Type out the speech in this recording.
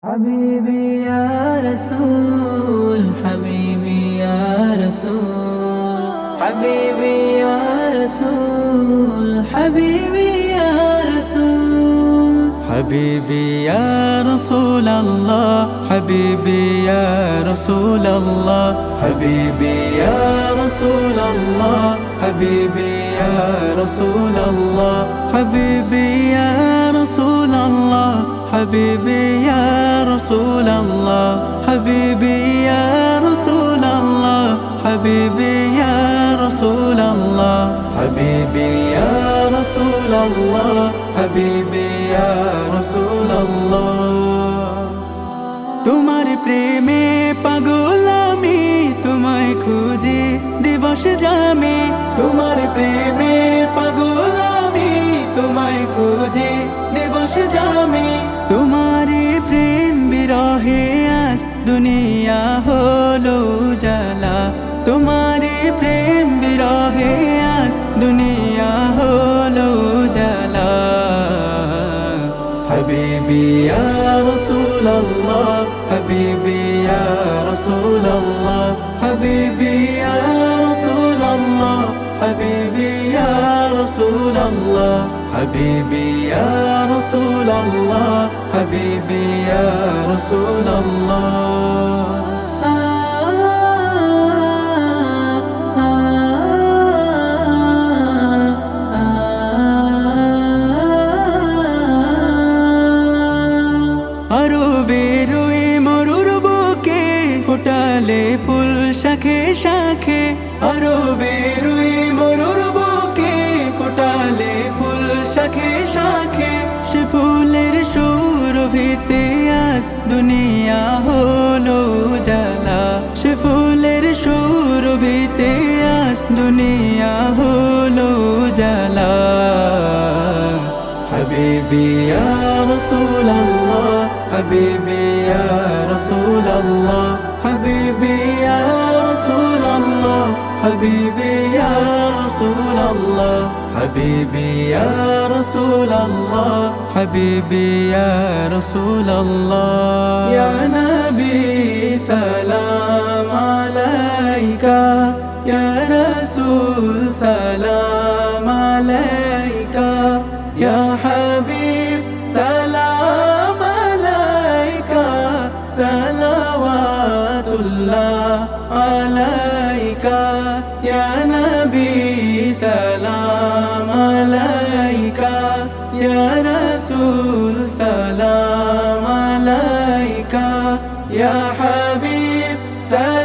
حبيبي يا رسول حبيبي يا رسول حبيبي يا رسول حبيبي يا رسول حبيبي يا رسول الله حبيبي يا رسول الله حبيبي يا رسول الله حبيبي يا رسول الله حبيبي يا رسول الله حبيبي يا رسول الله حبيبي يا رسول الله حبيبي يا رسول الله حبيبي يا رسول الله حبيبي يا رسول الله তোমার প্রেমে পাগল আমি তোমায় খুঁজি দিবস জামে তোমার প্রেমে পাগল আমি তোমায় খুঁজি দিবস জামে তোমারে প্রেম বিরহে আজ দুনিয়া হলো জালা তোমারে প্রেম বিরহে আজ দুনিয়া হলো জালা حبيبي يا رسول الله حبيبي يا رسول الله حبيبي يا رسول الله حبيبي يا رسول الله حبيبي يا رسول الله حبيبي يا رسول الله ফুটালে ফুল শাখে শাখে আরো বেরুই মরুর বুকে ফুটালে ফুল শাখে শাখে সে ফুলের সুরভিতে আজ দুনিয়া হলো জালা সে ফুলের সুরভিতে আজ দুনিয়া হলো জালা حبيبي يا رسول الله حبيبي يا رسول الله حبيبي يا رسول الله حبيبي يا رسول الله حبيبي يا رسول الله حبيبي يا رسول الله يا نبي سلام عليك يا رسول سلام عليك يا حبيب سلام عليك صلوات الله عليك يا نبي سلام عليك يا رسول سلام عليك يا حبيب سلام